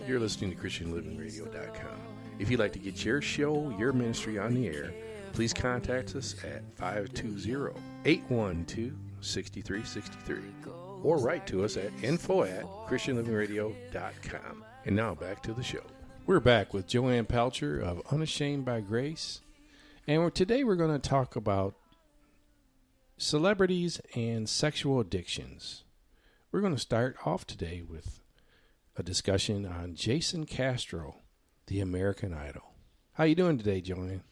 You're listening to ChristianLivingRadio.com. If you'd like to get your show, your ministry on the air, please contact us at 520-812-6363 or write to us at info@ChristianLivingRadio.com. And now back to the show. We're back with Joanne Pelcher of Unashamed by Grace. And today we're going to talk about celebrities and sexual addictions. We're going to start off today with a discussion on Jason Castro, the American Idol. How you doing today, Joanne?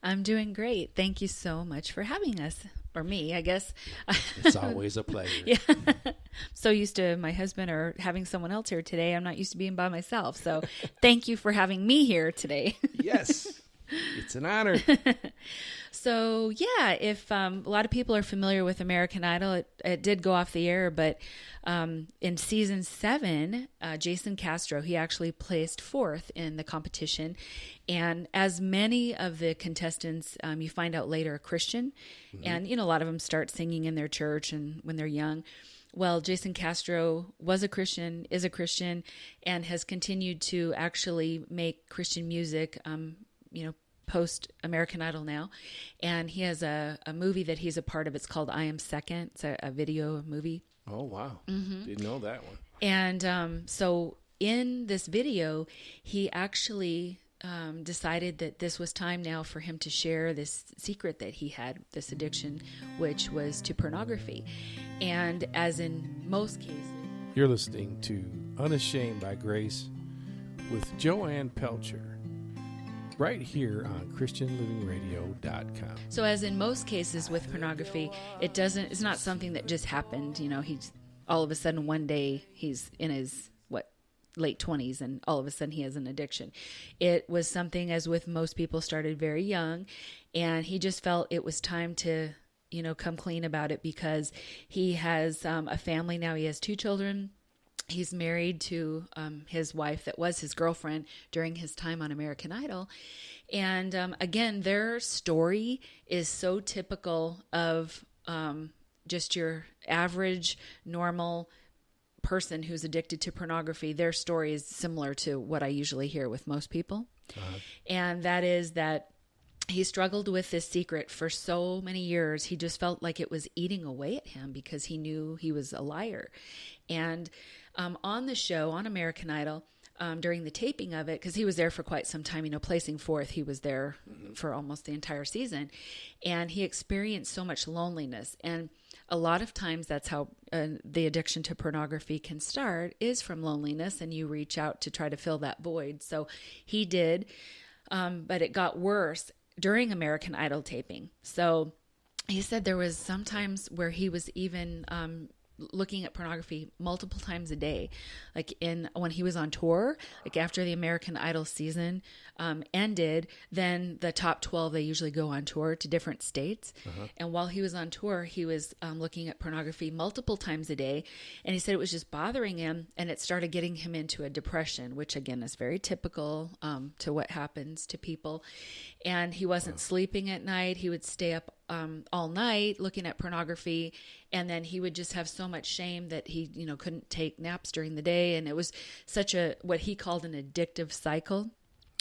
I'm doing great. Thank you so much for having us, or me, I guess. It's always a pleasure. Yeah. So used to my husband or having someone else here today. I'm not used to being by myself. So thank you for having me here today. Yes. It's an honor. So, yeah, if a lot of people are familiar with American Idol, it did go off the air, but in season 7, Jason Castro, he actually placed 4th in the competition. And as many of the contestants, you find out later, are Christian. Mm-hmm. And, a lot of them start singing in their church and when they're young. Well, Jason Castro was a Christian, is a Christian, and has continued to actually make Christian music, post American Idol now. And he has a movie that he's a part of. It's called I Am Second. It's a video movie. Oh, wow. Mm-hmm. Didn't know that one. And so in this video, he actually decided that this was time now for him to share this secret that he had, this addiction, which was to pornography. And as in most cases... You're listening to Unashamed by Grace with Joanne Pelcher, right here on ChristianLivingRadio.com. So as in most cases with pornography, it's not something that just happened. He's all of a sudden one day he's in his late 20s and all of a sudden he has an addiction. It was something, as with most people, started very young, and he just felt it was time to come clean about it, because he has a family now. He has 2 children. He's married to his wife that was his girlfriend during his time on American Idol. And again, their story is so typical of just your average, normal person who's addicted to pornography. Their story is similar to what I usually hear with most people. Uh-huh. And that is that he struggled with this secret for so many years. He just felt like it was eating away at him because he knew he was a liar. And on the show, on American Idol, during the taping of it, because he was there for quite some time, placing 4th, he was there for almost the entire season. And he experienced so much loneliness. And a lot of times that's how the addiction to pornography can start, is from loneliness, and you reach out to try to fill that void. So he did, but it got worse during American Idol taping. So he said there was sometimes where he was even looking at pornography multiple times a day, like when he was on tour, like after the American Idol season ended, then the top 12, they usually go on tour to different states. Uh-huh. And while he was on tour, he was looking at pornography multiple times a day. And he said it was just bothering him, and it started getting him into a depression, which again is very typical to what happens to people. And he wasn't sleeping at night. He would stay up all night looking at pornography, and then he would just have so much shame that he couldn't take naps during the day. And it was such what he called an addictive cycle.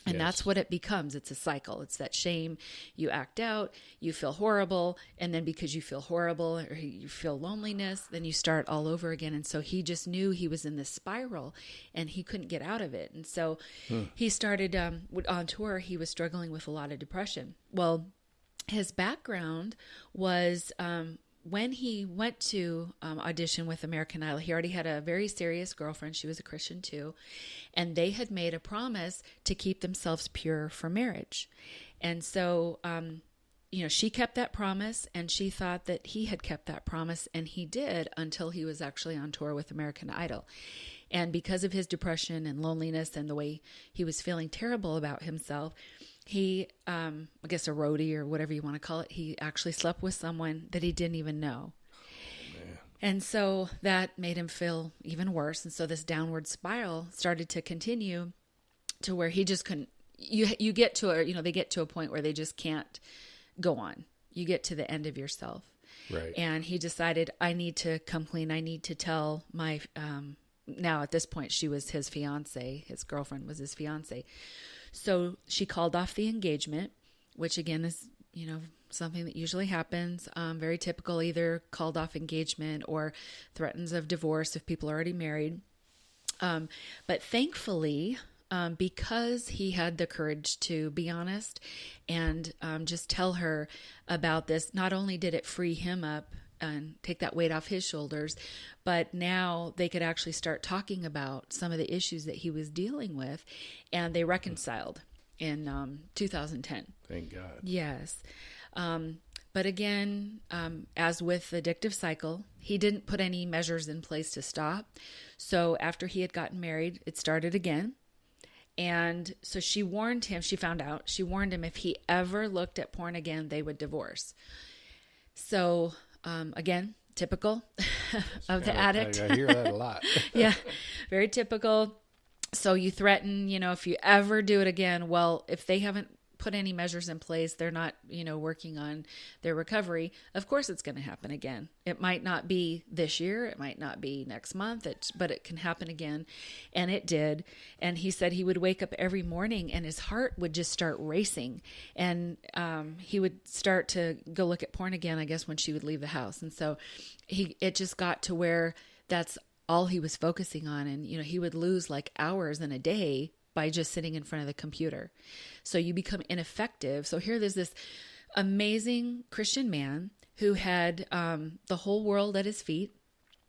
And yes, that's what it becomes. It's a cycle. It's that shame. You act out, you feel horrible, and then because you feel horrible or you feel loneliness, then you start all over again. And so he just knew he was in this spiral and he couldn't get out of it. And so he started on tour. He was struggling with a lot of depression. Well, his background was when he went to audition with American Idol, he already had a very serious girlfriend. She was a Christian too. And they had made a promise to keep themselves pure for marriage. And so, she kept that promise, and she thought that he had kept that promise, and he did, until he was actually on tour with American Idol. And because of his depression and loneliness and the way he was feeling terrible about himself, he, I guess a roadie or whatever you want to call it, he actually slept with someone that he didn't even know. Oh, and so that made him feel even worse. And so this downward spiral started to continue to where he just couldn't, you get to they get to a point where they just can't go on. You get to the end of yourself. Right. And he decided, I need to come clean. I need to tell my now at this point, she was his fiance. His girlfriend was his fiance. So she called off the engagement, which again is, something that usually happens. Very typical, either called off engagement or threatens of divorce if people are already married. But thankfully, because he had the courage to be honest and just tell her about this, not only did it free him up and take that weight off his shoulders, but now they could actually start talking about some of the issues that he was dealing with, and they reconciled in 2010. Thank God. Yes. But again, as with the addictive cycle, he didn't put any measures in place to stop. So after he had gotten married, it started again. And so she warned him, she warned him if he ever looked at porn again, they would divorce. So again, typical of the addict. I hear that a lot. Yeah, very typical. So you threaten, if you ever do it again, well, if they haven't put any measures in place, they're not, working on their recovery, of course it's going to happen again. It might not be this year, it might not be next month, but it can happen again. And it did. And he said he would wake up every morning and his heart would just start racing. And he would start to go look at porn again, I guess, when she would leave the house. And so it just got to where that's all he was focusing on. And, he would lose like hours in a day by just sitting in front of the computer. So you become ineffective. So here there's this amazing Christian man who had the whole world at his feet.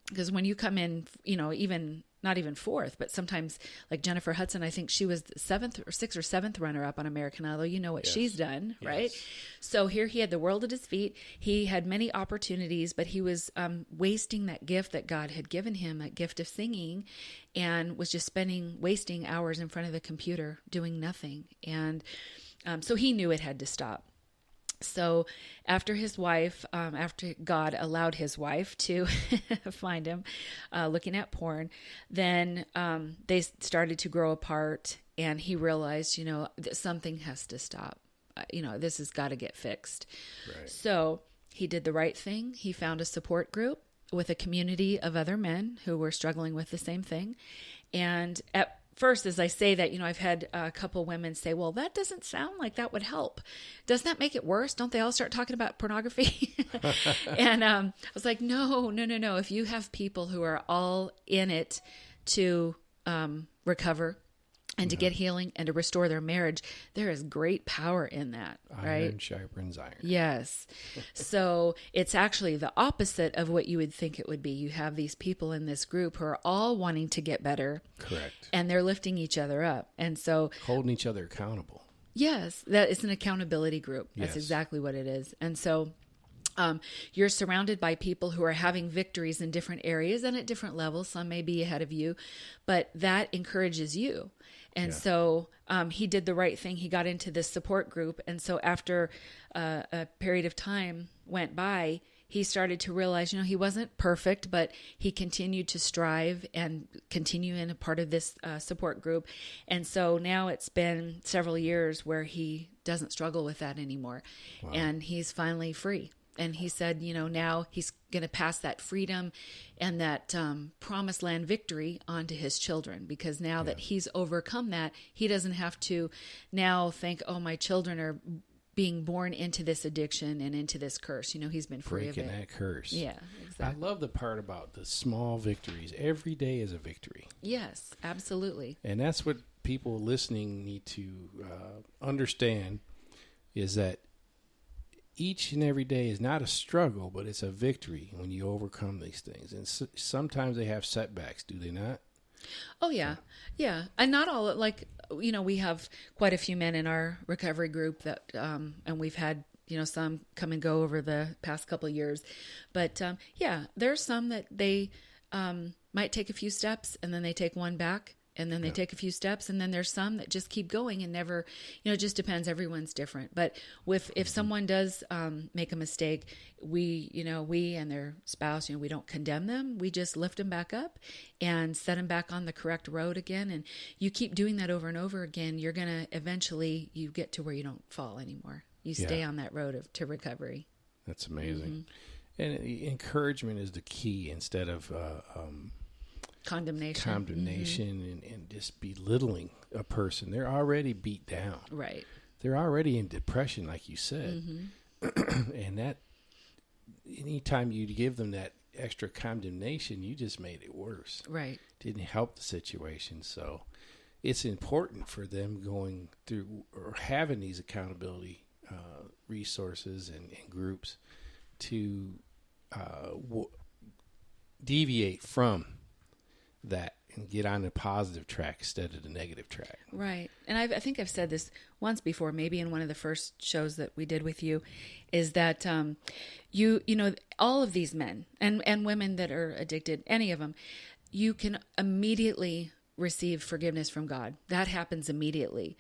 Because when you come in, even not even fourth, but sometimes like Jennifer Hudson, I think she was the sixth or seventh runner-up on American Idol. You know what she's done, right? Yes. So here he had the world at his feet. He had many opportunities, but he was wasting that gift that God had given him, that gift of singing, and was just wasting hours in front of the computer doing nothing. And so he knew it had to stop. So after God allowed his wife to find him looking at porn, then they started to grow apart, and he realized, that something has to stop. This has got to get fixed. Right. So he did the right thing. He found a support group with a community of other men who were struggling with the same thing. And at first, as I say that, I've had a couple women say, well, that doesn't sound like that would help. Doesn't that make it worse? Don't they all start talking about pornography? And I was like, no. If you have people who are all in it to recover and to get healing and to restore their marriage, there is great power in that, right? Iron sharpens iron. Yes. So it's actually the opposite of what you would think it would be. You have these people in this group who are all wanting to get better. Correct. And they're lifting each other up. And so holding each other accountable. Yes, that is an accountability group. That's exactly what it is. And so you're surrounded by people who are having victories in different areas and at different levels. Some may be ahead of you, but that encourages you. And so he did the right thing. He got into this support group. And so after a period of time went by, he started to realize, he wasn't perfect, but he continued to strive and continue in a part of this support group. And so now it's been several years where he doesn't struggle with that anymore. Wow. And he's finally free. And he said, now he's going to pass that freedom and that promised land victory onto his children, because now that he's overcome that, he doesn't have to now think, oh, my children are being born into this addiction and into this curse. He's been free of it. Breaking that curse. Yeah, exactly. I love the part about the small victories. Every day is a victory. Yes, absolutely. And that's what people listening need to understand, is that each and every day is not a struggle, but it's a victory when you overcome these things. And sometimes they have setbacks, do they not? Oh, yeah. Yeah. And not all, we have quite a few men in our recovery group that, and we've had, some come and go over the past couple of years. But, there's some that they might take a few steps and then they take one back. And then they take a few steps, and then there's some that just keep going and never, it just depends. Everyone's different. But if someone does make a mistake, we and their spouse, we don't condemn them. We just lift them back up and set them back on the correct road again. And you keep doing that over and over again. You're going to eventually, you get to where you don't fall anymore. You stay on that road to recovery. That's amazing. Mm-hmm. And encouragement is the key, instead of condemnation, and just belittling a person. They're already beat down. Right. They're already in depression, like you said. And that, anytime you give them that extra condemnation, you just made it worse. Right. Didn't help the situation. So it's important for them going through or having these accountability resources and groups to deviate from that and get on the positive track instead of the negative track. Right. And I think I've said this once before, maybe in one of the first shows that we did with you, is that you know, all of these men and women that are addicted, any of them, you can immediately receive forgiveness from God. That happens immediately.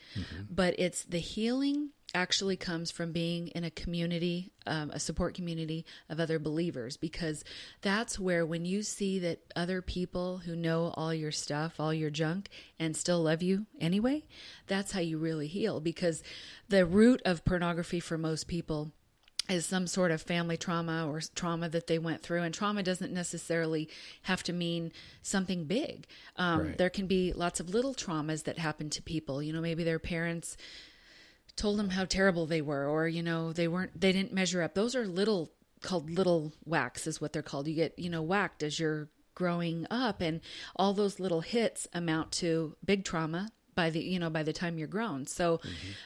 But it's the healing actually comes from being in a community, a support community of other believers, because that's where, when you see that other people who know all your stuff, all your junk, and still love you anyway, that's how you really heal. Because the root of pornography for most people is some sort of family trauma or trauma that they went through. And trauma doesn't necessarily have to mean something big. Right. There can be lots of little traumas that happen to people. You know, maybe their parents told them how terrible they were, or, you know, they didn't measure up. Those are called little whacks is what they're called. You get, you know, whacked as you're growing up, and all those little hits amount to big trauma by the time you're grown. So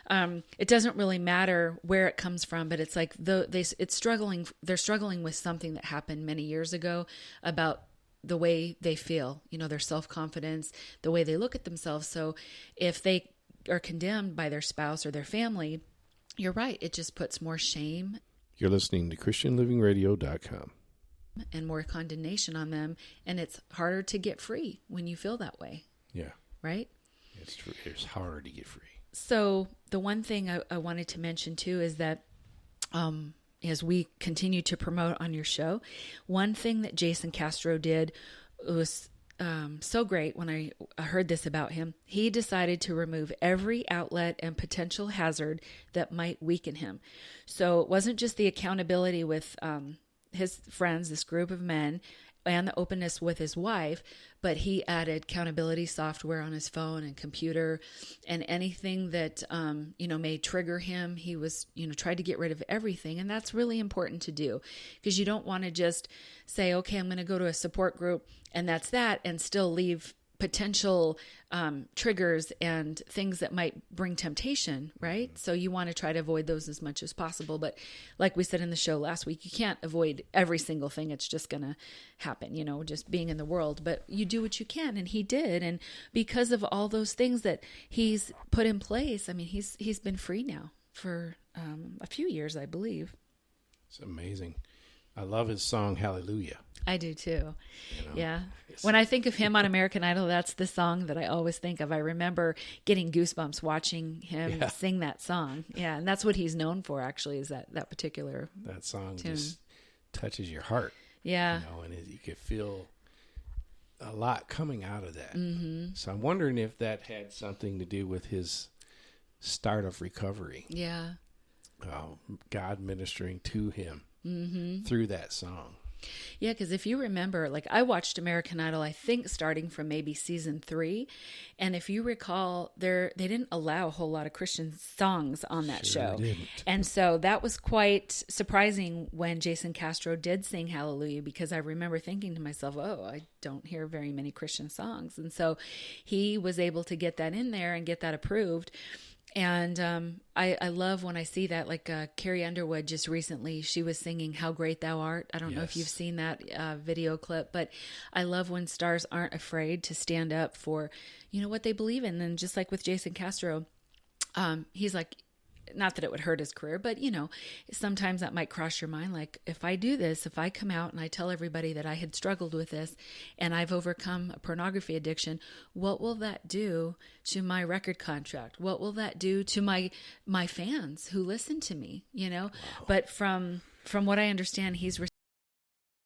it doesn't really matter where it comes from, but it's like they're struggling with something that happened many years ago about the way they feel, you know, their self-confidence, the way they look at themselves. So if they are condemned by their spouse or their family, you're right, it just puts more shame. You're listening to ChristianLivingRadio.com. And more condemnation on them, and it's harder to get free when you feel that way. Yeah. Right? It's true. It's hard to get free. So the one thing I wanted to mention too is that as we continue to promote on your show, one thing that Jason Castro did was so great. When I heard this about him, he decided to remove every outlet and potential hazard that might weaken him. So it wasn't just the accountability with his friends, this group of men, and the openness with his wife, but he added accountability software on his phone and computer, and anything that, may trigger him. He was, tried to get rid of everything. And that's really important to do, because you don't want to just say, okay, I'm going to go to a support group and that's that, and still leave potential triggers and things that might bring temptation, right? So you want to try to avoid those as much as possible. But like we said in the show last week, you can't avoid every single thing. It's just going to happen, just being in the world. But you do what you can, and he did. And because of all those things that he's put in place, I mean, he's been free now for a few years, I believe. It's amazing. I love his song, Hallelujah. I do too. Yeah. When I think of him on American Idol, that's the song that I always think of. I remember getting goosebumps watching him sing that song. Yeah. And that's what he's known for, actually, is that particular That song tune. Just touches your heart. Yeah. And you could feel a lot coming out of that. Mm-hmm. So I'm wondering if that had something to do with his start of recovery. Yeah. God ministering to him through that song. Yeah, because if you remember, like, I watched American Idol, I think starting from maybe season 3, and if you recall, they didn't allow a whole lot of Christian songs on that show. Didn't. And so that was quite surprising when Jason Castro did sing Hallelujah, because I remember thinking to myself, I don't hear very many Christian songs. And so he was able to get that in there and get that approved. And I love when I see that, like Carrie Underwood just recently, she was singing How Great Thou Art. I don't know if you've seen that video clip, but I love when stars aren't afraid to stand up for, what they believe in. And just like with Jason Castro, he's like, not that it would hurt his career, but, sometimes that might cross your mind. Like, if I do this, if I come out and I tell everybody that I had struggled with this and I've overcome a pornography addiction, what will that do to my record contract? What will that do to my fans who listen to me, Wow. But from what I understand, he's